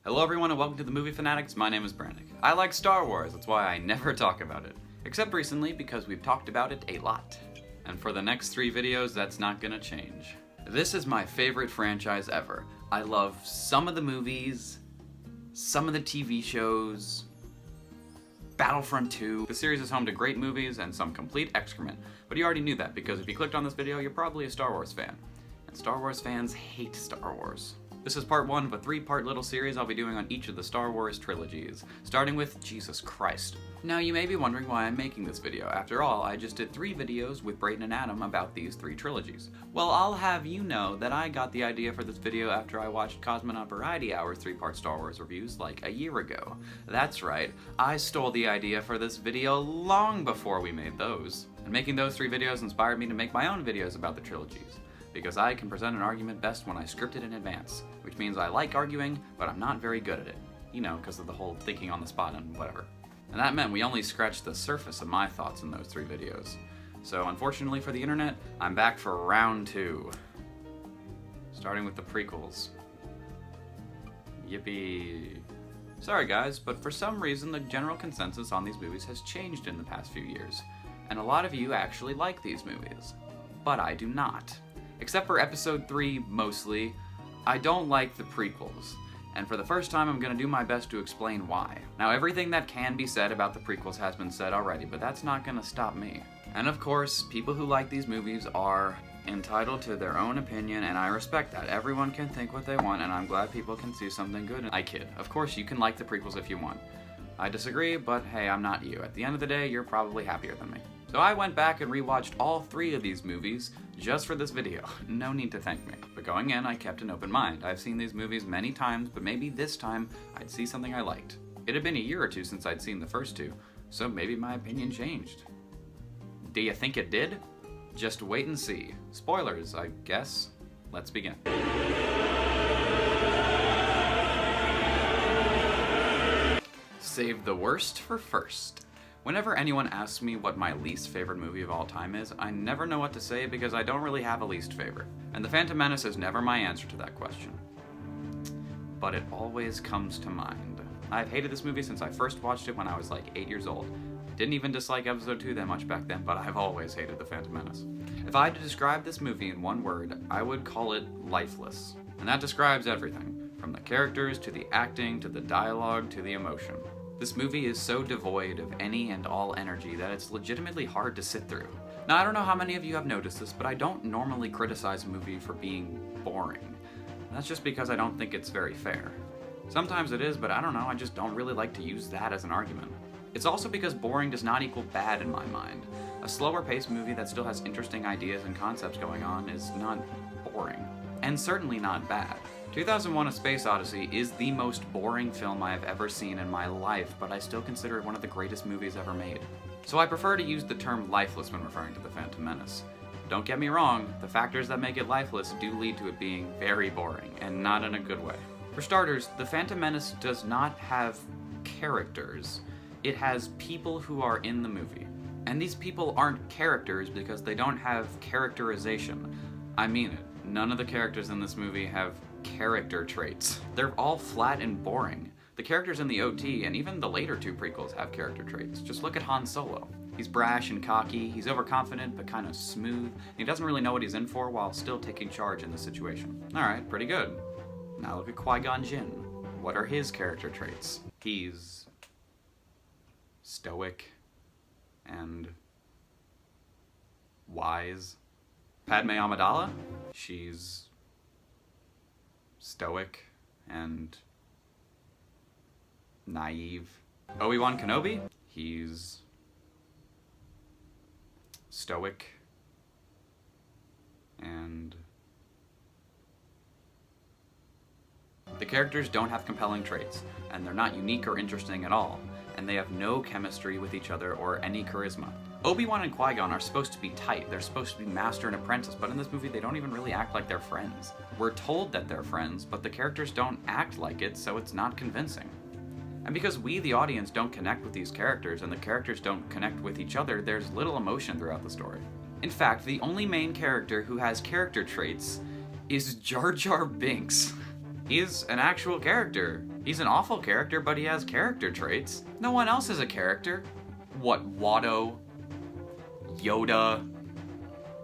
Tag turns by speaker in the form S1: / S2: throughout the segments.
S1: Hello everyone and welcome to the Movie Fanatics. My name is Brannick. I like Star Wars, that's why I never talk about it. Except recently because we've talked about it a lot. And for the next 3 videos, that's not gonna change. This is my favorite franchise ever. I love some of the movies, some of the TV shows, Battlefront 2. The series is home to great movies and some complete excrement. But you already knew that because if you clicked on this video, you're probably a Star Wars fan. And Star Wars fans hate Star Wars. This is part 1 of a 3-part little series I'll be doing on each of the Star Wars trilogies, starting with Jesus Christ. Now you may be wondering why I'm making this video. After all, I just did 3 videos with Brayden and Adam about these 3 trilogies. Well, I'll have you know that I got the idea for this video after I watched Cosmonaut Variety Hour's 3-part Star Wars reviews like a year ago. That's right, I stole the idea for this video long before we made those. And making those 3 videos inspired me to make my own videos about the trilogies. Because I can present an argument best when I script it in advance, which means I like arguing, but I'm not very good at it. You know, because of the whole thinking on the spot and whatever. And that meant we only scratched the surface of my thoughts in those 3 videos. So unfortunately for the internet, I'm back for round 2. Starting with the prequels. Yippee. Sorry guys, but for some reason the general consensus on these movies has changed in the past few years. And a lot of you actually like these movies. But I do not. Except for episode 3, mostly, I don't like the prequels. And for the first time, I'm gonna do my best to explain why. Now, everything that can be said about the prequels has been said already, but that's not gonna stop me. And of course, people who like these movies are entitled to their own opinion, and I respect that. Everyone can think what they want, and I'm glad people can see something good. I kid. Of course, you can like the prequels if you want. I disagree, but hey, I'm not you. At the end of the day, you're probably happier than me. So I went back and rewatched all 3 of these movies just for this video. No need to thank me. But going in, I kept an open mind. I've seen these movies many times, but maybe this time I'd see something I liked. It had been a year or 2 since I'd seen the first 2, so maybe my opinion changed. Do you think it did? Just wait and see. Spoilers, I guess. Let's begin. Save the worst for first. Whenever anyone asks me what my least favorite movie of all time is, I never know what to say because I don't really have a least favorite. And The Phantom Menace is never my answer to that question. But it always comes to mind. I've hated this movie since I first watched it when I was like 8 years old. Didn't even dislike episode 2 that much back then, but I've always hated The Phantom Menace. If I had to describe this movie in one word, I would call it lifeless. And that describes everything, from the characters, to the acting, to the dialogue, to the emotion. This movie is so devoid of any and all energy that it's legitimately hard to sit through. Now, I don't know how many of you have noticed this, but I don't normally criticize a movie for being boring. And that's just because I don't think it's very fair. Sometimes it is, but I don't know, I just don't really like to use that as an argument. It's also because boring does not equal bad in my mind. A slower paced movie that still has interesting ideas and concepts going on is not boring. And certainly not bad. 2001: A Space Odyssey is the most boring film I have ever seen in my life, but I still consider it one of the greatest movies ever made. So I prefer to use the term lifeless when referring to The Phantom Menace. Don't get me wrong, the factors that make it lifeless do lead to it being very boring, and not in a good way. For starters, The Phantom Menace does not have characters. It has people who are in the movie. And these people aren't characters because they don't have characterization. I mean it. None of the characters in this movie have character traits. They're all flat and boring. The characters in the OT and even the later 2 prequels have character traits. Just look at Han Solo. He's brash and cocky, he's overconfident but kind of smooth, and he doesn't really know what he's in for while still taking charge in the situation. Alright, pretty good. Now look at Qui-Gon Jinn. What are his character traits? He's stoic and wise. Padme Amidala? She's stoic and naive. Obi-Wan Kenobi? He's stoic and... The characters don't have compelling traits, and they're not unique or interesting at all, and they have no chemistry with each other or any charisma. Obi-Wan and Qui-Gon are supposed to be tight, they're supposed to be master and apprentice, but in this movie they don't even really act like they're friends. We're told that they're friends, but the characters don't act like it, so it's not convincing. And because we, the audience, don't connect with these characters, and the characters don't connect with each other, there's little emotion throughout the story. In fact, the only main character who has character traits is Jar Jar Binks. He's an actual character. He's an awful character, but he has character traits. No one else is a character. What, Watto? Yoda?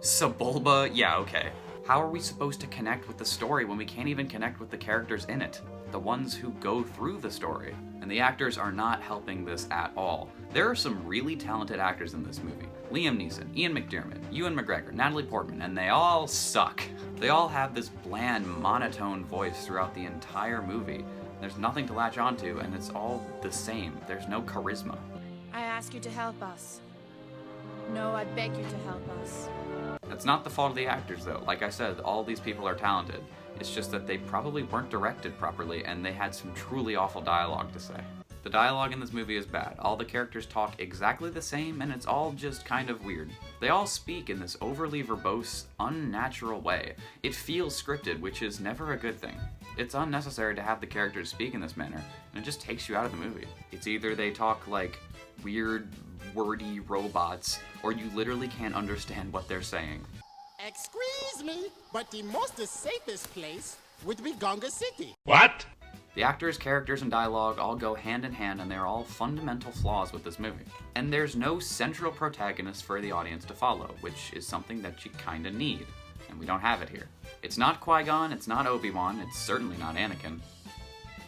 S1: Sebulba? Yeah, okay. How are we supposed to connect with the story when we can't even connect with the characters in it? The ones who go through the story. And the actors are not helping this at all. There are some really talented actors in this movie. Liam Neeson, Ian McDiarmid, Ewan McGregor, Natalie Portman, and they all suck. They all have this bland, monotone voice throughout the entire movie. There's nothing to latch onto, and it's all the same. There's no charisma.
S2: I ask you to help us. No, I beg you to help us.
S1: That's not the fault of the actors, though. Like I said, all these people are talented. It's just that they probably weren't directed properly, and they had some truly awful dialogue to say. The dialogue in this movie is bad. All the characters talk exactly the same, and it's all just kind of weird. They all speak in this overly verbose, unnatural way. It feels scripted, which is never a good thing. It's unnecessary to have the characters speak in this manner, and it just takes you out of the movie. It's either they talk like weird, wordy robots, or you literally can't understand what they're saying.
S3: Excuse me, but the most safest place would be Gonga City.
S4: What?
S1: The actors, characters, and dialogue all go hand in hand, and they're all fundamental flaws with this movie. And there's no central protagonist for the audience to follow, which is something that you kinda need, and we don't have it here. It's not Qui-Gon, it's not Obi-Wan, it's certainly not Anakin.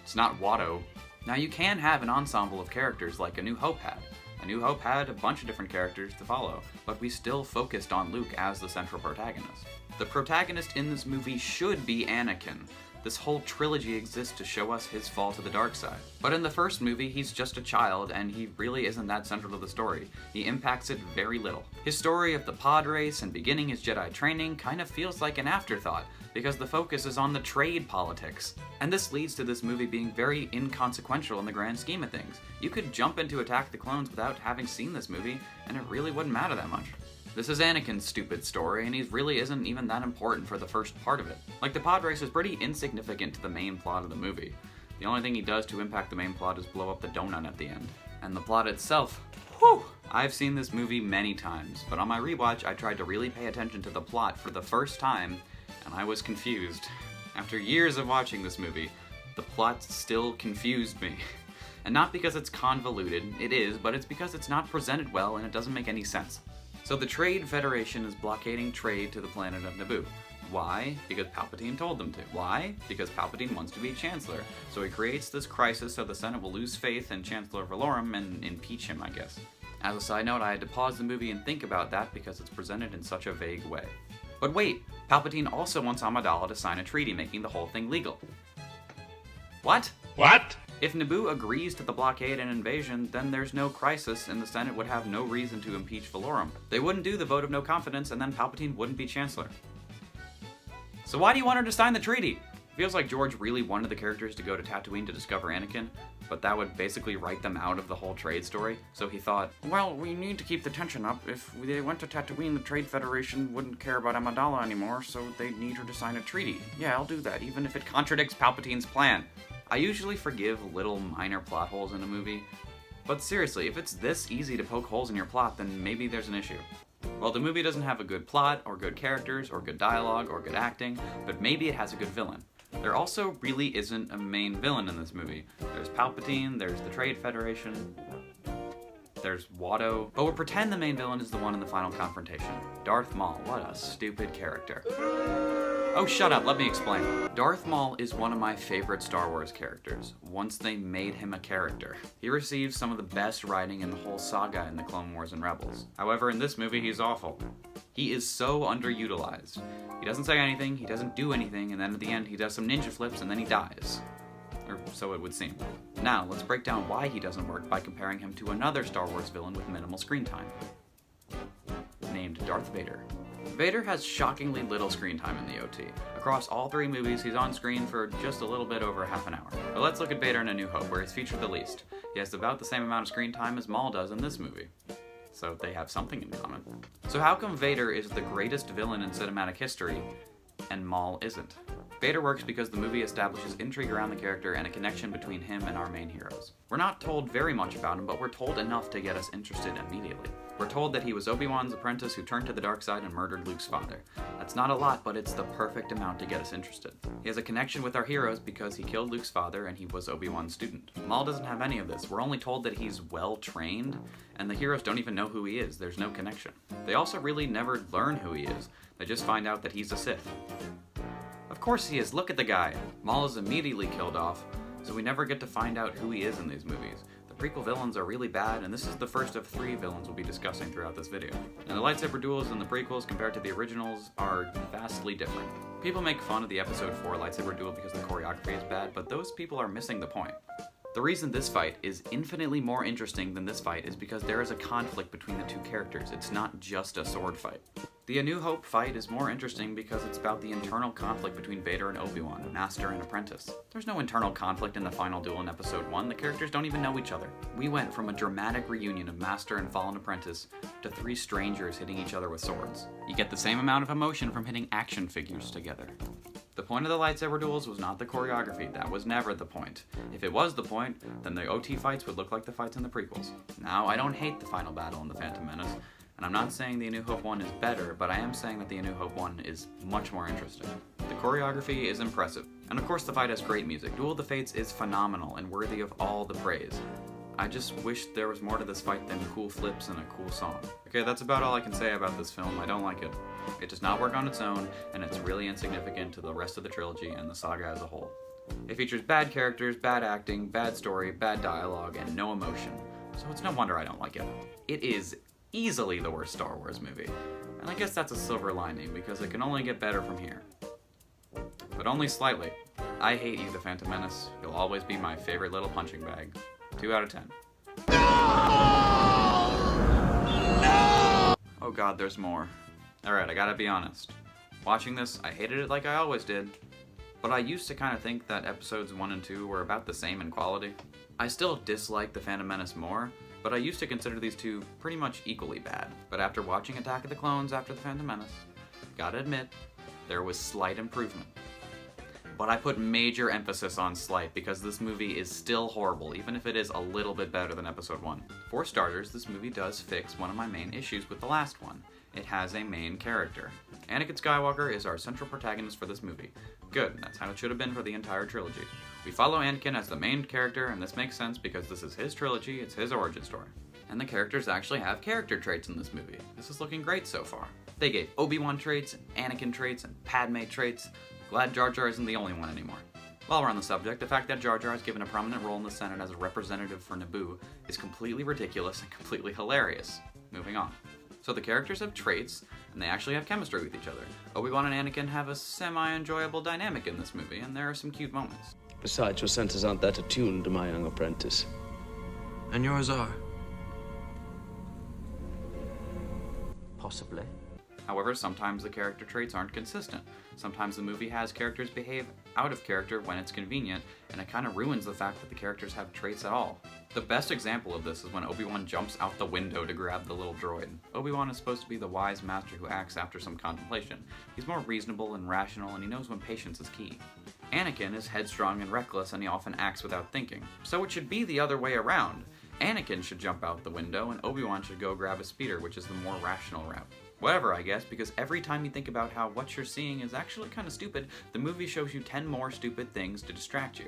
S1: It's not Watto. Now you can have an ensemble of characters like A New Hope had. A New Hope had a bunch of different characters to follow, but we still focused on Luke as the central protagonist. The protagonist in this movie should be Anakin. This whole trilogy exists to show us his fall to the dark side. But in the first movie, he's just a child, and he really isn't that central to the story. He impacts it very little. His story of the pod race and beginning his Jedi training kind of feels like an afterthought, because the focus is on the trade politics. And this leads to this movie being very inconsequential in the grand scheme of things. You could jump into Attack the Clones without having seen this movie, and it really wouldn't matter that much. This is Anakin's stupid story, and he really isn't even that important for the first part of it. Like, the pod race is pretty insignificant to the main plot of the movie. The only thing he does to impact the main plot is blow up the donut at the end. And the plot itself, whew! I've seen this movie many times, but on my rewatch I tried to really pay attention to the plot for the first time, and I was confused. After years of watching this movie, the plot still confused me. And not because it's convoluted, it is, but it's because it's not presented well and it doesn't make any sense. So the Trade Federation is blockading trade to the planet of Naboo. Why? Because Palpatine told them to. Why? Because Palpatine wants to be Chancellor. So he creates this crisis so the Senate will lose faith in Chancellor Valorum and impeach him, I guess. As a side note, I had to pause the movie and think about that because it's presented in such a vague way. But wait, Palpatine also wants Amidala to sign a treaty making the whole thing legal. What?
S4: What?
S1: If Naboo agrees to the blockade and invasion, then there's no crisis and the Senate would have no reason to impeach Valorum. They wouldn't do the vote of no confidence and then Palpatine wouldn't be Chancellor. So why do you want her to sign the treaty? It feels like George really wanted the characters to go to Tatooine to discover Anakin, but that would basically write them out of the whole trade story. So he thought, well, we need to keep the tension up. If they went to Tatooine, the Trade Federation wouldn't care about Amidala anymore, so they'd need her to sign a treaty. Yeah, I'll do that, even if it contradicts Palpatine's plan. I usually forgive little minor plot holes in a movie, but seriously, if it's this easy to poke holes in your plot, then maybe there's an issue. Well, the movie doesn't have a good plot, or good characters, or good dialogue, or good acting, but maybe it has a good villain. There also really isn't a main villain in this movie. There's Palpatine, there's the Trade Federation, there's Watto, but we'll pretend the main villain is the one in the final confrontation. Darth Maul, what a stupid character. Oh, shut up, let me explain. Darth Maul is one of my favorite Star Wars characters, once they made him a character. He receives some of the best writing in the whole saga in the Clone Wars and Rebels. However, in this movie, he's awful. He is so underutilized. He doesn't say anything, he doesn't do anything, and then at the end he does some ninja flips and then he dies. Or so it would seem. Now, let's break down why he doesn't work by comparing him to another Star Wars villain with minimal screen time, named Darth Vader. Vader has shockingly little screen time in the OT. Across all three movies, he's on screen for just a little bit over half an hour. But let's look at Vader in A New Hope, where he's featured the least. He has about the same amount of screen time as Maul does in this movie. So they have something in common. So how come Vader is the greatest villain in cinematic history, and Maul isn't? Vader works because the movie establishes intrigue around the character and a connection between him and our main heroes. We're not told very much about him, but we're told enough to get us interested immediately. We're told that he was Obi-Wan's apprentice who turned to the dark side and murdered Luke's father. That's not a lot, but it's the perfect amount to get us interested. He has a connection with our heroes because he killed Luke's father and he was Obi-Wan's student. Maul doesn't have any of this. We're only told that he's well trained, and the heroes don't even know who he is. There's no connection. They also really never learn who he is. They just find out that he's a Sith. Of course he is, look at the guy! Maul is immediately killed off, so we never get to find out who he is in these movies. The prequel villains are really bad, and this is the first of 3 villains we'll be discussing throughout this video. And the lightsaber duels in the prequels compared to the originals are vastly different. People make fun of the episode 4 lightsaber duel because the choreography is bad, but those people are missing the point. The reason this fight is infinitely more interesting than this fight is because there is a conflict between the 2 characters. It's not just a sword fight. The A New Hope fight is more interesting because it's about the internal conflict between Vader and Obi-Wan, master and apprentice. There's no internal conflict in the final duel in episode 1, the characters don't even know each other. We went from a dramatic reunion of master and fallen apprentice to 3 strangers hitting each other with swords. You get the same amount of emotion from hitting action figures together. The point of the lightsaber duels was not the choreography, that was never the point. If it was the point, then the OT fights would look like the fights in the prequels. Now, I don't hate the final battle in the Phantom Menace, and I'm not saying the A New Hope 1 is better, but I am saying that the A New Hope 1 is much more interesting. The choreography is impressive, and of course the fight has great music. Duel of the Fates is phenomenal and worthy of all the praise. I just wish there was more to this fight than cool flips and a cool song. Okay, that's about all I can say about this film. I don't like it. It does not work on its own, and it's really insignificant to the rest of the trilogy and the saga as a whole. It features bad characters, bad acting, bad story, bad dialogue, and no emotion. So it's no wonder I don't like it. It is easily the worst Star Wars movie. And I guess that's a silver lining, because it can only get better from here. But only slightly. I hate you, The Phantom Menace. You'll always be my favorite little punching bag. 2 out of 10. No! Oh god, there's more. Alright, I gotta be honest. Watching this, I hated it like I always did. But I used to kind of think that episodes 1 and 2 were about the same in quality. I still dislike The Phantom Menace more, but I used to consider these 2 pretty much equally bad. But after watching Attack of the Clones after The Phantom Menace, gotta admit, there was slight improvement. But I put major emphasis on slight because this movie is still horrible, even if it is a little bit better than episode 1. For starters, this movie does fix one of my main issues with the last one. It has a main character. Anakin Skywalker is our central protagonist for this movie. Good, that's how it should have been for the entire trilogy. We follow Anakin as the main character, and this makes sense because this is his trilogy, it's his origin story. And the characters actually have character traits in this movie. This is looking great so far. They gave Obi-Wan traits, and Anakin traits, and Padme traits. Glad Jar Jar isn't the only one anymore. While we're on the subject, the fact that Jar Jar is given a prominent role in the Senate as a representative for Naboo is completely ridiculous and completely hilarious. Moving on. So the characters have traits, and they actually have chemistry with each other. Obi-Wan and Anakin have a semi-enjoyable dynamic in this movie, and there are some cute moments.
S4: Besides, your senses aren't that attuned to my young apprentice.
S5: And yours are?
S4: Possibly.
S1: However, sometimes the character traits aren't consistent. Sometimes the movie has characters behave out of character when it's convenient, and it kind of ruins the fact that the characters have traits at all. The best example of this is when Obi-Wan jumps out the window to grab the little droid. Obi-Wan is supposed to be the wise master who acts after some contemplation. He's more reasonable and rational, and he knows when patience is key. Anakin is headstrong and reckless, and he often acts without thinking. So it should be the other way around. Anakin should jump out the window, and Obi-Wan should go grab a speeder, which is the more rational route. Whatever, I guess, because every time you think about how what you're seeing is actually kind of stupid, the movie shows you 10 more stupid things to distract you.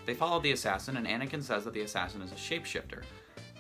S1: They follow the assassin, and Anakin says that the assassin is a shapeshifter.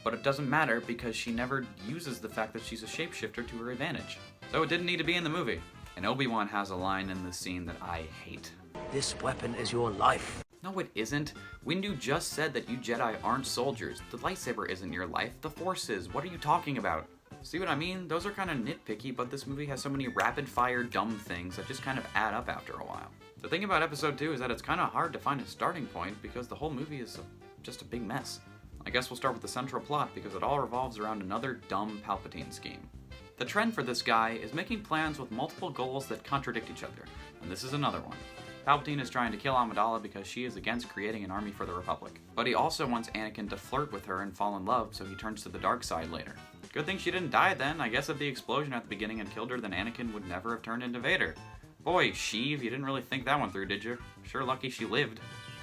S1: But it doesn't matter because she never uses the fact that she's a shapeshifter to her advantage. So it didn't need to be in the movie. And Obi-Wan has a line in this scene that I hate.
S4: This weapon is your life.
S1: No, it isn't. Windu just said that you Jedi aren't soldiers. The lightsaber isn't your life, the Force is. What are you talking about? See what I mean? Those are kind of nitpicky, but this movie has so many rapid-fire dumb things that just kind of add up after a while. The thing about episode 2 is that it's kind of hard to find a starting point because the whole movie is just a big mess. I guess we'll start with the central plot because it all revolves around another dumb Palpatine scheme. The trend for this guy is making plans with multiple goals that contradict each other, and this is another one. Palpatine is trying to kill Amidala because she is against creating an army for the Republic. But he also wants Anakin to flirt with her and fall in love, so he turns to the dark side later. Good thing she didn't die then. I guess if the explosion at the beginning had killed her, then Anakin would never have turned into Vader. Boy, Sheev, you didn't really think that one through, did you? Sure lucky she lived.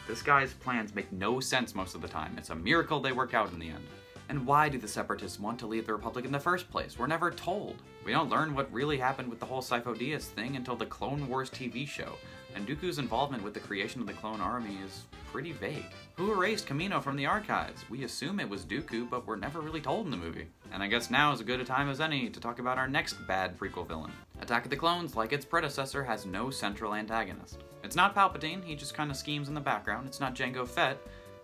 S1: This guy's plans make no sense most of the time. It's a miracle they work out in the end. And why do the Separatists want to leave the Republic in the first place? We're never told. We don't learn what really happened with the whole Sifo-Dyas thing until the Clone Wars TV show, and Dooku's involvement with the creation of the clone army is pretty vague. Who erased Kamino from the archives? We assume it was Dooku, but we're never really told in the movie. And I guess now is as good a time as any to talk about our next bad prequel villain. Attack of the Clones, like its predecessor, has no central antagonist. It's not Palpatine, he just kinda schemes in the background, it's not Jango Fett,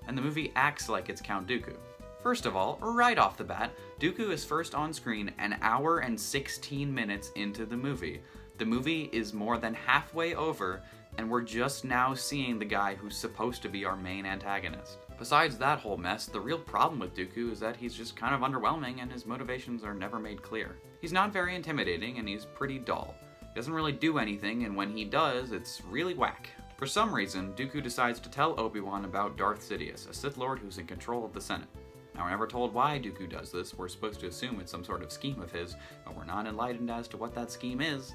S1: and the movie acts like it's Count Dooku. First of all, right off the bat, Dooku is first on screen an hour and 16 minutes into the movie. The movie is more than halfway over, and we're just now seeing the guy who's supposed to be our main antagonist. Besides that whole mess, the real problem with Dooku is that he's just kind of underwhelming and his motivations are never made clear. He's not very intimidating and he's pretty dull. He doesn't really do anything, and when he does, it's really whack. For some reason, Dooku decides to tell Obi-Wan about Darth Sidious, a Sith Lord who's in control of the Senate. Now, we're never told why Dooku does this. We're supposed to assume it's some sort of scheme of his, but we're not enlightened as to what that scheme is.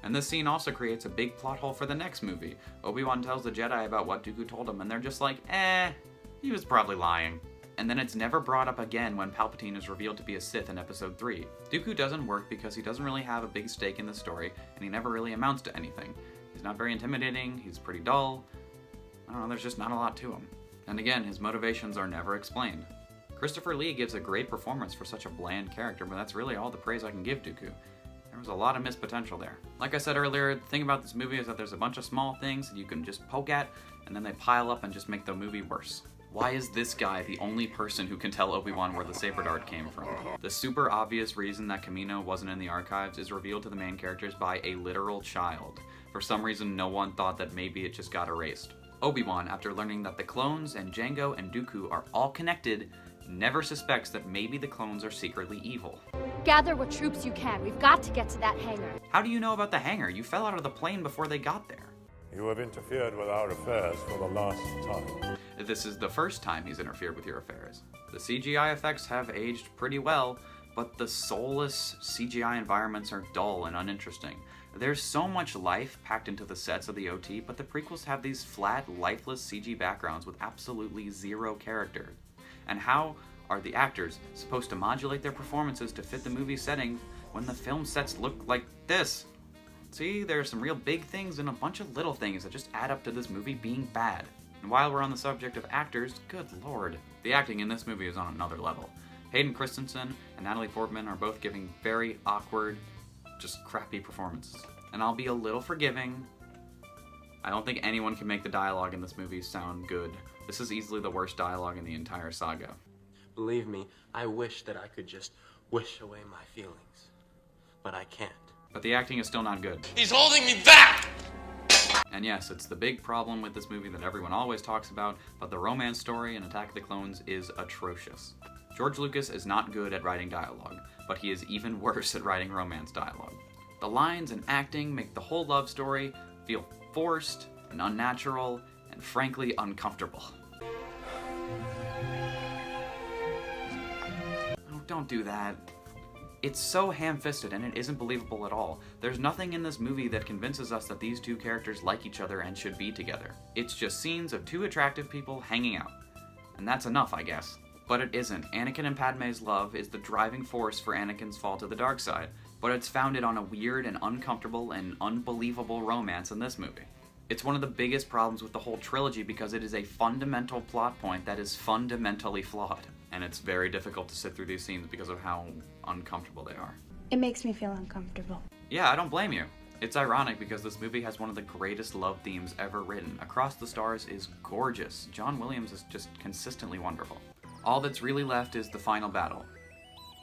S1: And this scene also creates a big plot hole for the next movie. Obi-Wan tells the Jedi about what Dooku told him, and they're just like, he was probably lying. And then it's never brought up again when Palpatine is revealed to be a Sith in Episode 3. Dooku doesn't work because he doesn't really have a big stake in the story, and he never really amounts to anything. He's not very intimidating, he's pretty dull. I don't know, there's just not a lot to him. And again, his motivations are never explained. Christopher Lee gives a great performance for such a bland character, but that's really all the praise I can give Dooku. There was a lot of missed potential there. Like I said earlier, the thing about this movie is that there's a bunch of small things that you can just poke at, and then they pile up and just make the movie worse. Why is this guy the only person who can tell Obi-Wan where the saber dart came from? The super obvious reason that Kamino wasn't in the archives is revealed to the main characters by a literal child. For some reason, no one thought that maybe it just got erased. Obi-Wan, after learning that the clones and Jango and Dooku are all connected, never suspects that maybe the clones are secretly evil.
S6: Gather what troops you can. We've got to get to that hangar.
S1: How do you know about the hangar? You fell out of the plane before they got there.
S7: You have interfered with our affairs for the last time.
S1: This is the first time he's interfered with your affairs. The CGI effects have aged pretty well, but the soulless CGI environments are dull and uninteresting. There's so much life packed into the sets of the OT, but the prequels have these flat, lifeless CG backgrounds with absolutely zero character. And how are the actors supposed to modulate their performances to fit the movie setting when the film sets look like this? See, there are some real big things and a bunch of little things that just add up to this movie being bad. And while we're on the subject of actors, good lord, the acting in this movie is on another level. Hayden Christensen and Natalie Portman are both giving very awkward, just crappy performances. And I'll be a little forgiving. I don't think anyone can make the dialogue in this movie sound good. This is easily the worst dialogue in the entire saga.
S8: Believe me, I wish that I could just wish away my feelings. But I can't.
S1: But the acting is still not good.
S5: He's holding me back!
S1: And yes, it's the big problem with this movie that everyone always talks about, but the romance story in Attack of the Clones is atrocious. George Lucas is not good at writing dialogue, but he is even worse at writing romance dialogue. The lines and acting make the whole love story feel forced and unnatural and frankly uncomfortable. Oh, don't do that. It's so ham-fisted and it isn't believable at all. There's nothing in this movie that convinces us that these two characters like each other and should be together. It's just scenes of two attractive people hanging out. And that's enough, I guess. But it isn't. Anakin and Padme's love is the driving force for Anakin's fall to the dark side, but it's founded on a weird and uncomfortable and unbelievable romance in this movie. It's one of the biggest problems with the whole trilogy because it is a fundamental plot point that is fundamentally flawed. And it's very difficult to sit through these scenes because of how uncomfortable they are.
S2: It makes me feel uncomfortable.
S1: Yeah, I don't blame you. It's ironic because this movie has one of the greatest love themes ever written. Across the Stars is gorgeous. John Williams is just consistently wonderful. All that's really left is the final battle.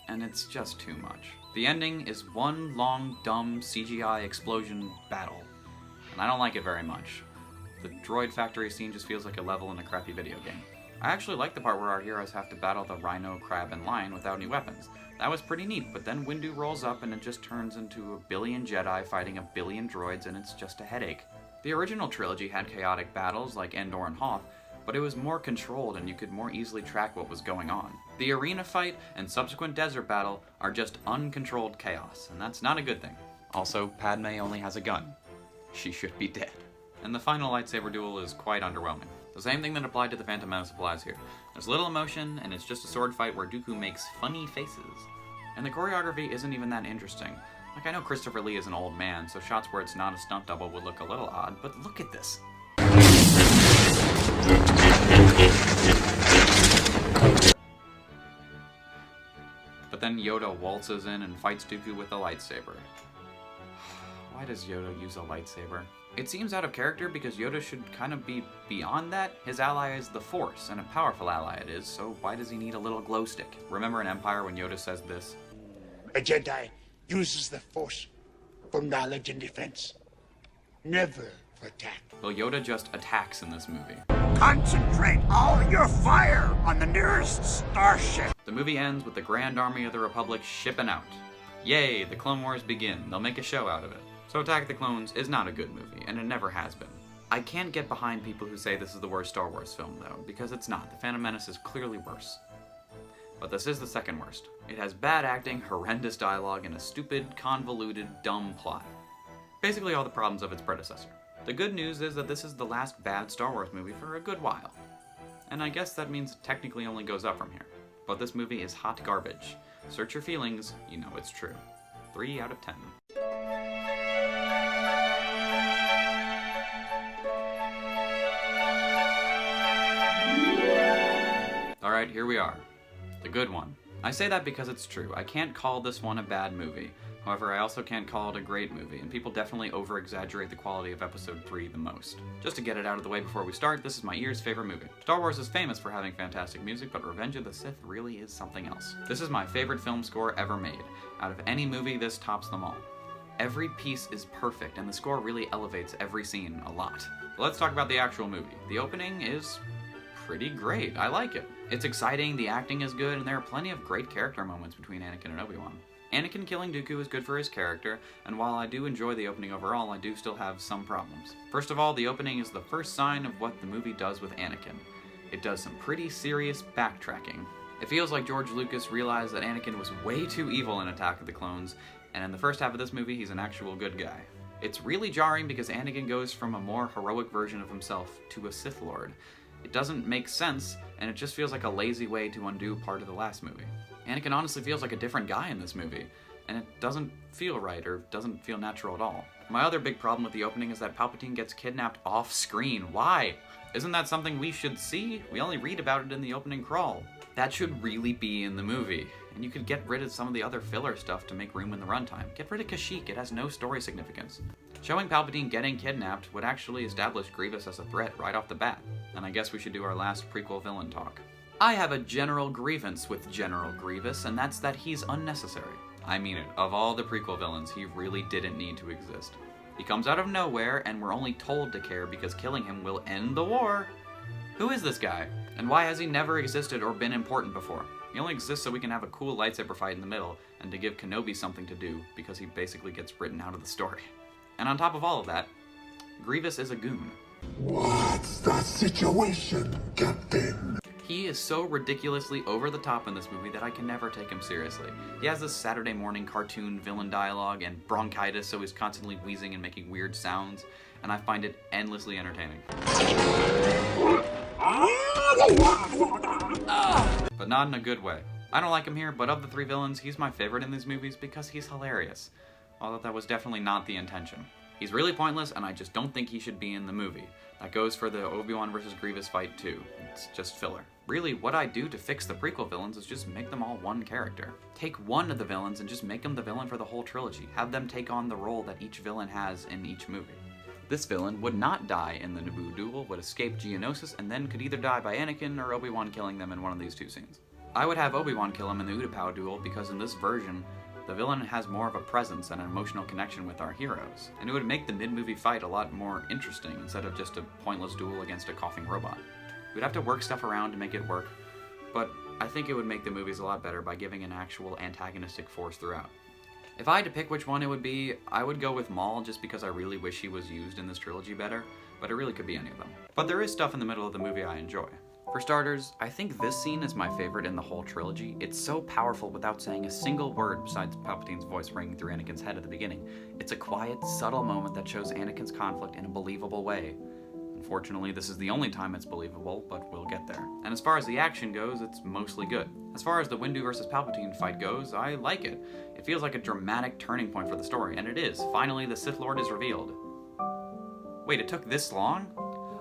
S1: And it's just too much. The ending is one long, dumb CGI explosion battle. And I don't like it very much. The droid factory scene just feels like a level in a crappy video game. I actually like the part where our heroes have to battle the rhino, crab, and lion without any weapons. That was pretty neat, but then Windu rolls up and it just turns into a billion Jedi fighting a billion droids and it's just a headache. The original trilogy had chaotic battles like Endor and Hoth, but it was more controlled and you could more easily track what was going on. The arena fight and subsequent desert battle are just uncontrolled chaos, and that's not a good thing. Also, Padme only has a gun. she should be dead. And the final lightsaber duel is quite underwhelming. The same thing that applied to the Phantom Menace applies here. There's little emotion, and it's just a sword fight where Dooku makes funny faces. And the choreography isn't even that interesting. Like, I know Christopher Lee is an old man, so shots where it's not a stunt double would look a little odd, but look at this. But then Yoda waltzes in and fights Dooku with a lightsaber. Why does Yoda use a lightsaber? It seems out of character because Yoda should kind of be beyond that. His ally is the Force, and a powerful ally it is, so why does he need a little glow stick? Remember in Empire when Yoda says this?
S9: A Jedi uses the Force for knowledge and defense, never for attack.
S1: Well, Yoda just attacks in this movie.
S9: Concentrate all your fire on the nearest starship.
S1: The movie ends with the Grand Army of the Republic shipping out. Yay, the Clone Wars begin. They'll make a show out of it. So Attack of the Clones is not a good movie, and it never has been. I can't get behind people who say this is the worst Star Wars film, though, because it's not. The Phantom Menace is clearly worse. But this is the second worst. It has bad acting, horrendous dialogue, and a stupid, convoluted, dumb plot. Basically all the problems of its predecessor. The good news is that this is the last bad Star Wars movie for a good while. And I guess that means it technically only goes up from here. But this movie is hot garbage. Search your feelings, you know it's true. 3 out of 10. Alright, here we are. The good one. I say that because it's true. I can't call this one a bad movie. However, I also can't call it a great movie, and people definitely over-exaggerate the quality of Episode 3 the most. Just to get it out of the way before we start, this is my ear's favorite movie. Star Wars is famous for having fantastic music, but Revenge of the Sith really is something else. This is my favorite film score ever made. Out of any movie, this tops them all. Every piece is perfect, and the score really elevates every scene a lot. But let's talk about the actual movie. The opening is pretty great. I like it. It's exciting, the acting is good, and there are plenty of great character moments between Anakin and Obi-Wan. Anakin killing Dooku is good for his character, and while I do enjoy the opening overall, I do still have some problems. First of all, the opening is the first sign of what the movie does with Anakin. It does some pretty serious backtracking. It feels like George Lucas realized that Anakin was way too evil in Attack of the Clones, and in the first half of this movie, he's an actual good guy. It's really jarring because Anakin goes from a more heroic version of himself to a Sith Lord. It doesn't make sense, and it just feels like a lazy way to undo part of the last movie. Anakin honestly feels like a different guy in this movie, and it doesn't feel right or doesn't feel natural at all. My other big problem with the opening is that Palpatine gets kidnapped off screen. Why? Isn't that something we should see? We only read about it in the opening crawl. That should really be in the movie, and you could get rid of some of the other filler stuff to make room in the runtime. Get rid of Kashyyyk, it has no story significance. Showing Palpatine getting kidnapped would actually establish Grievous as a threat right off the bat, and I guess we should do our last prequel villain talk. I have a general grievance with General Grievous, and that's that he's unnecessary. I mean it, of all the prequel villains, he really didn't need to exist. He comes out of nowhere, and we're only told to care because killing him will end the war. Who is this guy? And why has he never existed or been important before? He only exists so we can have a cool lightsaber fight in the middle, and to give Kenobi something to do, because he basically gets written out of the story. And on top of all of that, Grievous is a goon.
S9: What's the situation, Captain?
S1: He is so ridiculously over the top in this movie that I can never take him seriously. He has this Saturday morning cartoon villain dialogue and bronchitis, so he's constantly wheezing and making weird sounds, and I find it endlessly entertaining. But not in a good way. I don't like him here, but of the three villains, he's my favorite in these movies because he's hilarious. Although that was definitely not the intention. He's really pointless, and I just don't think he should be in the movie. That goes for the Obi-Wan versus Grievous fight too. It's just filler. Really, what I do to fix the prequel villains is just make them all one character. Take one of the villains and just make them the villain for the whole trilogy. Have them take on the role that each villain has in each movie. This villain would not die in the Naboo duel, would escape Geonosis, and then could either die by Anakin or Obi-Wan killing them in one of these two scenes. I would have Obi-Wan kill him in the Utapau duel because in this version, the villain has more of a presence and an emotional connection with our heroes, and it would make the mid-movie fight a lot more interesting instead of just a pointless duel against a coughing robot. We'd have to work stuff around to make it work, but I think it would make the movies a lot better by giving an actual antagonistic force throughout. If I had to pick which one it would be, I would go with Maul just because I really wish he was used in this trilogy better, but it really could be any of them. But there is stuff in the middle of the movie I enjoy. For starters, I think this scene is my favorite in the whole trilogy. It's so powerful without saying a single word besides Palpatine's voice ringing through Anakin's head at the beginning. It's a quiet, subtle moment that shows Anakin's conflict in a believable way. Unfortunately, this is the only time it's believable, but we'll get there. And as far as the action goes, it's mostly good. As far as the Windu versus Palpatine fight goes, I like it. It feels like a dramatic turning point for the story, and it is. Finally, the Sith Lord is revealed. Wait, it took this long?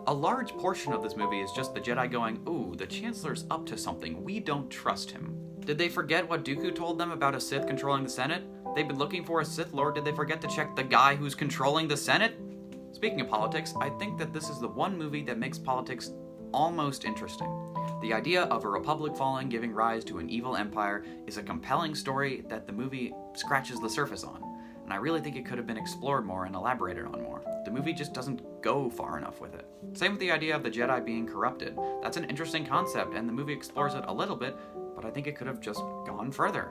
S1: A large portion of this movie is just the Jedi going, ooh, the Chancellor's up to something, we don't trust him. Did they forget what Dooku told them about a Sith controlling the Senate? They've been looking for a Sith Lord, did they forget to check the guy who's controlling the Senate? Speaking of politics, I think that this is the one movie that makes politics almost interesting. The idea of a republic falling, giving rise to an evil empire, is a compelling story that the movie scratches the surface on, and I really think it could have been explored more and elaborated on more. The movie just doesn't go far enough with it. Same with the idea of the Jedi being corrupted. That's an interesting concept, and the movie explores it a little bit, but I think it could have just gone further.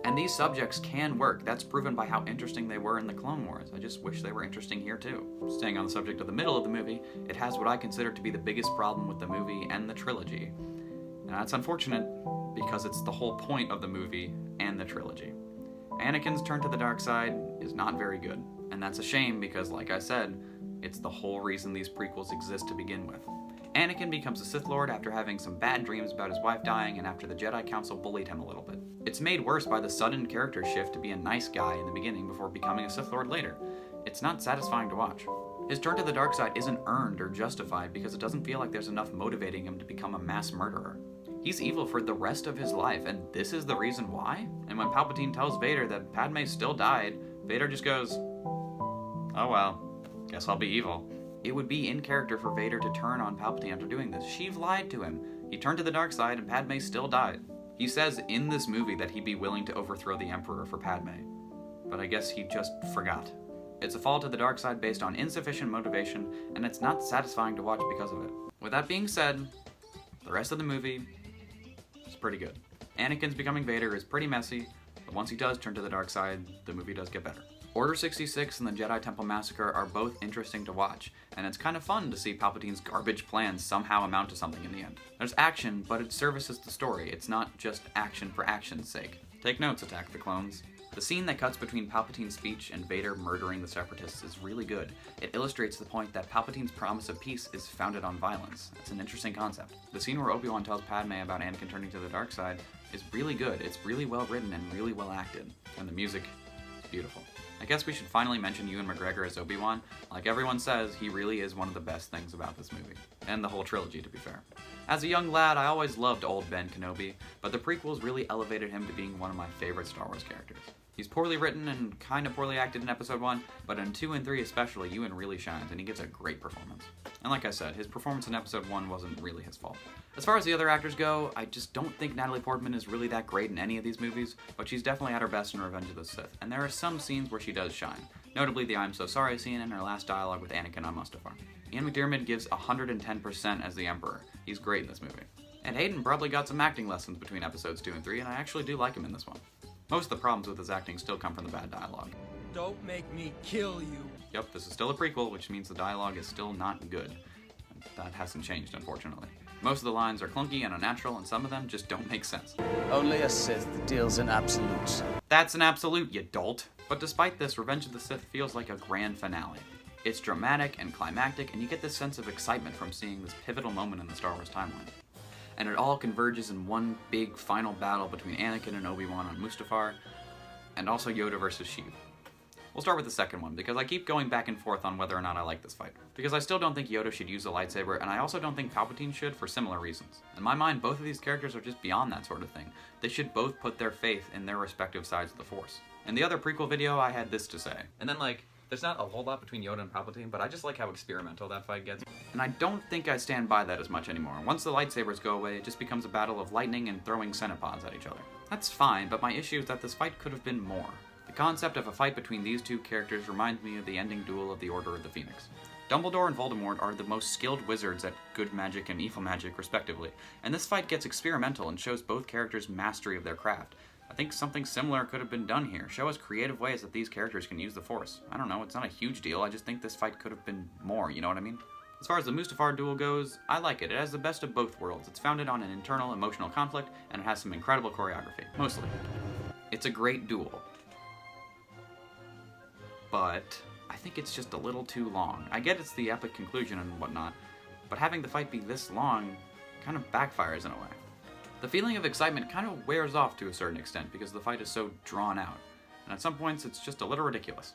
S1: And these subjects can work. That's proven by how interesting they were in the Clone Wars. I just wish they were interesting here too. Staying on the subject of the middle of the movie, it has what I consider to be the biggest problem with the movie and the trilogy. And that's unfortunate because it's the whole point of the movie and the trilogy. Anakin's turn to the dark side is not very good. And that's a shame because, like I said, it's the whole reason these prequels exist to begin with. Anakin becomes a Sith Lord after having some bad dreams about his wife dying and after the Jedi Council bullied him a little bit. It's made worse by the sudden character shift to be a nice guy in the beginning before becoming a Sith Lord later. It's not satisfying to watch. His turn to the dark side isn't earned or justified because it doesn't feel like there's enough motivating him to become a mass murderer. He's evil for the rest of his life, and this is the reason why? And when Palpatine tells Vader that Padme still died, Vader just goes, oh well, guess I'll be evil. It would be in character for Vader to turn on Palpatine after doing this. Sheev lied to him. He turned to the dark side and Padme still died. He says in this movie that he'd be willing to overthrow the Emperor for Padme, but I guess he just forgot. It's a fall to the dark side based on insufficient motivation, and it's not satisfying to watch because of it. With that being said, the rest of the movie is pretty good. Anakin's becoming Vader is pretty messy, but once he does turn to the dark side, the movie does get better. Order 66 and the Jedi Temple Massacre are both interesting to watch, and it's kind of fun to see Palpatine's garbage plans somehow amount to something in the end. There's action, but it services the story. It's not just action for action's sake. Take notes, Attack the Clones. The scene that cuts between Palpatine's speech and Vader murdering the Separatists is really good. It illustrates the point that Palpatine's promise of peace is founded on violence. It's an interesting concept. The scene where Obi-Wan tells Padme about Anakin turning to the dark side is really good. It's really well written and really well acted. And the music is beautiful. I guess we should finally mention Ewan McGregor as Obi-Wan. Like everyone says, he really is one of the best things about this movie. And the whole trilogy, to be fair. As a young lad, I always loved old Ben Kenobi, but the prequels really elevated him to being one of my favorite Star Wars characters. He's poorly written and kind of poorly acted in Episode 1, but in 2 and 3 especially, Ewan really shines, and he gives a great performance. And like I said, his performance in Episode 1 wasn't really his fault. As far as the other actors go, I just don't think Natalie Portman is really that great in any of these movies, but she's definitely at her best in Revenge of the Sith, and there are some scenes where she does shine, notably the I'm So Sorry scene and her last dialogue with Anakin on Mustafar. Ian McDiarmid gives 110% as the Emperor. He's great in this movie. And Hayden probably got some acting lessons between Episodes 2 and 3, and I actually do like him in this one. Most of the problems with his acting still come from the bad dialogue.
S10: Don't make me kill you.
S1: Yep, this is still a prequel, which means the dialogue is still not good. That hasn't changed, unfortunately. Most of the lines are clunky and unnatural, and some of them just don't make sense.
S11: Only a Sith deals in absolutes.
S1: That's an absolute, you dolt. But despite this, Revenge of the Sith feels like a grand finale. It's dramatic and climactic, and you get this sense of excitement from seeing this pivotal moment in the Star Wars timeline. And it all converges in one big final battle between Anakin and Obi-Wan on Mustafar, and also Yoda versus Sheev. We'll start with the second one, because I keep going back and forth on whether or not I like this fight. Because I still don't think Yoda should use a lightsaber, and I also don't think Palpatine should for similar reasons. In my mind, both of these characters are just beyond that sort of thing. They should both put their faith in their respective sides of the Force. In the other prequel video, I had this to say. And then, there's not a whole lot between Yoda and Palpatine, but I just like how experimental that fight gets. And I don't think I stand by that as much anymore. Once the lightsabers go away, it just becomes a battle of lightning and throwing centipods at each other. That's fine, but my issue is that this fight could have been more. The concept of a fight between these two characters reminds me of the ending duel of the Order of the Phoenix. Dumbledore and Voldemort are the most skilled wizards at good magic and evil magic, respectively, and this fight gets experimental and shows both characters' mastery of their craft. I think something similar could have been done here. Show us creative ways that these characters can use the Force. I don't know, it's not a huge deal, I just think this fight could have been more, you know what I mean? As far as the Mustafar duel goes, I like it. It has the best of both worlds. It's founded on an internal emotional conflict, and it has some incredible choreography. Mostly. It's a great duel. But I think it's just a little too long. I get it's the epic conclusion and whatnot, but having the fight be this long kind of backfires in a way. The feeling of excitement kind of wears off to a certain extent because the fight is so drawn out, and at some points it's just a little ridiculous.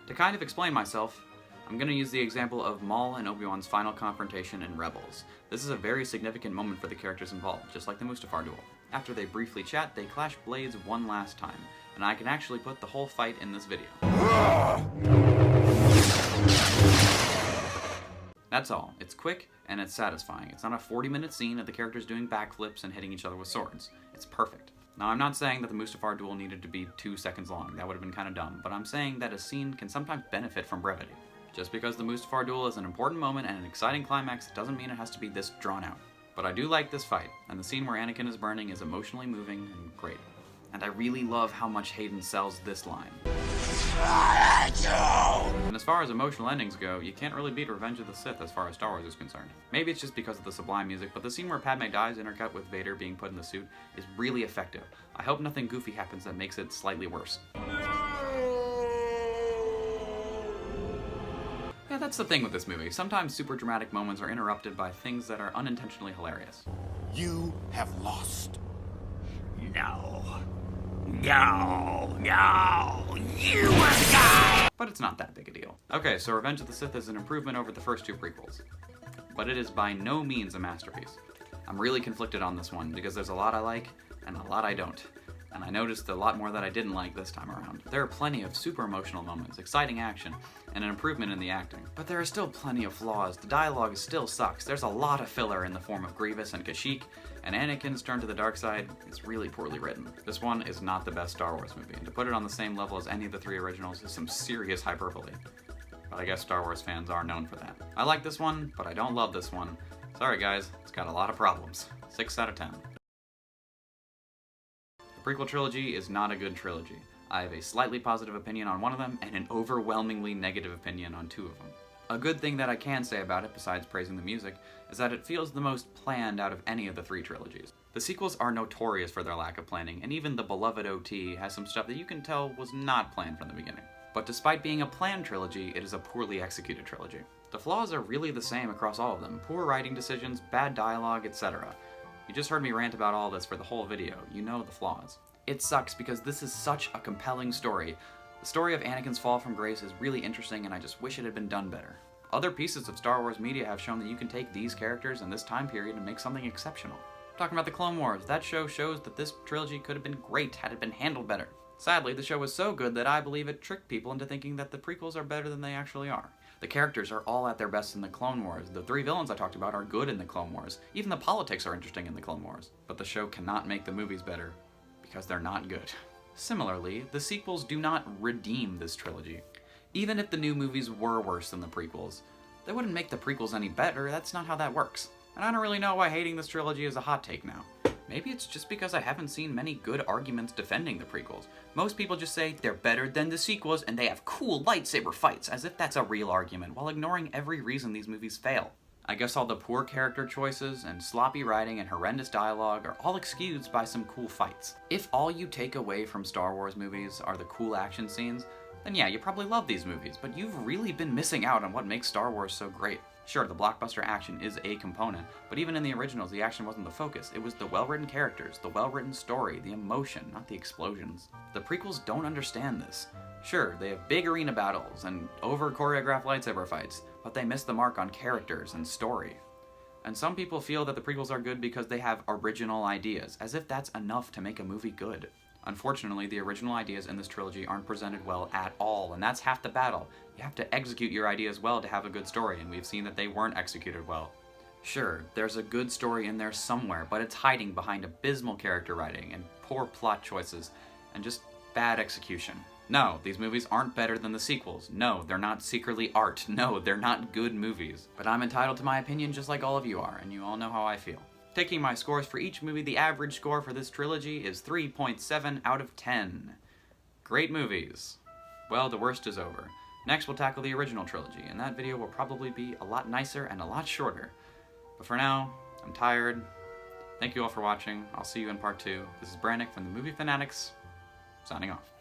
S1: To kind of explain myself, I'm going to use the example of Maul and Obi-Wan's final confrontation in Rebels. This is a very significant moment for the characters involved, just like the Mustafar duel. After they briefly chat, they clash blades one last time, and I can actually put the whole fight in this video. That's all. It's quick, and it's satisfying. It's not a 40-minute scene of the characters doing backflips and hitting each other with swords. It's perfect. Now, I'm not saying that the Mustafar duel needed to be 2 seconds long. That would have been kind of dumb, but I'm saying that a scene can sometimes benefit from brevity. Just because the Mustafar duel is an important moment and an exciting climax doesn't mean it has to be this drawn out. But I do like this fight, and the scene where Anakin is burning is emotionally moving and great. And I really love how much Hayden sells this line. And as far as emotional endings go, you can't really beat Revenge of the Sith as far as Star Wars is concerned. Maybe it's just because of the sublime music, but the scene where Padme dies intercut with Vader being put in the suit is really effective. I hope nothing goofy happens that makes it slightly worse. Yeah, that's the thing with this movie. Sometimes super dramatic moments are interrupted by things that are unintentionally hilarious.
S3: You have lost.
S9: No. No, no, you must die!
S1: But it's not that big a deal. Okay, so Revenge of the Sith is an improvement over the first 2 prequels. But it is by no means a masterpiece. I'm really conflicted on this one because there's a lot I like and a lot I don't. And I noticed a lot more that I didn't like this time around. There are plenty of super emotional moments, exciting action, and an improvement in the acting. But there are still plenty of flaws. The dialogue still sucks. There's a lot of filler in the form of Grievous and Kashyyyk, and Anakin's turn to the dark side is really poorly written. This one is not the best Star Wars movie, and to put it on the same level as any of the 3 originals is some serious hyperbole. But I guess Star Wars fans are known for that. I like this one, but I don't love this one. Sorry guys, it's got a lot of problems. 6 out of 10. The prequel trilogy is not a good trilogy. I have a slightly positive opinion on one of them and an overwhelmingly negative opinion on 2 of them. A good thing that I can say about it, besides praising the music, is that it feels the most planned out of any of the 3 trilogies. The sequels are notorious for their lack of planning, and even the beloved OT has some stuff that you can tell was not planned from the beginning. But despite being a planned trilogy, it is a poorly executed trilogy. The flaws are really the same across all of them. Poor writing decisions, bad dialogue, etc. You just heard me rant about all this for the whole video. You know the flaws. It sucks because this is such a compelling story. The story of Anakin's fall from grace is really interesting and I just wish it had been done better. Other pieces of Star Wars media have shown that you can take these characters and this time period and make something exceptional. I'm talking about the Clone Wars. That show shows that this trilogy could have been great had it been handled better. Sadly, the show was so good that I believe it tricked people into thinking that the prequels are better than they actually are. The characters are all at their best in the Clone Wars. The 3 villains I talked about are good in the Clone Wars. Even the politics are interesting in the Clone Wars. But the show cannot make the movies better because they're not good. Similarly, the sequels do not redeem this trilogy. Even if the new movies were worse than the prequels, they wouldn't make the prequels any better. That's not how that works. And I don't really know why hating this trilogy is a hot take now. Maybe it's just because I haven't seen many good arguments defending the prequels. Most people just say they're better than the sequels and they have cool lightsaber fights, as if that's a real argument, while ignoring every reason these movies fail. I guess all the poor character choices and sloppy writing and horrendous dialogue are all excused by some cool fights. If all you take away from Star Wars movies are the cool action scenes, then yeah, you probably love these movies, but you've really been missing out on what makes Star Wars so great. Sure, the blockbuster action is a component, but even in the originals, the action wasn't the focus. It was the well-written characters, the well-written story, the emotion, not the explosions. The prequels don't understand this. Sure, they have big arena battles and over-choreographed lightsaber fights, but they miss the mark on characters and story. And some people feel that the prequels are good because they have original ideas, as if that's enough to make a movie good. Unfortunately, the original ideas in this trilogy aren't presented well at all, and that's half the battle. You have to execute your ideas well to have a good story, and we've seen that they weren't executed well. Sure, there's a good story in there somewhere, but it's hiding behind abysmal character writing and poor plot choices, and just bad execution. No, these movies aren't better than the sequels. No, they're not secretly art. No, they're not good movies. But I'm entitled to my opinion just like all of you are, and you all know how I feel. Taking my scores for each movie, the average score for this trilogy is 3.7 out of 10. Great movies. Well, the worst is over. Next we'll tackle the original trilogy, and that video will probably be a lot nicer and a lot shorter. But for now, I'm tired. Thank you all for watching. I'll see you in part 2. This is Brannick from the Movie Fanatics, signing off.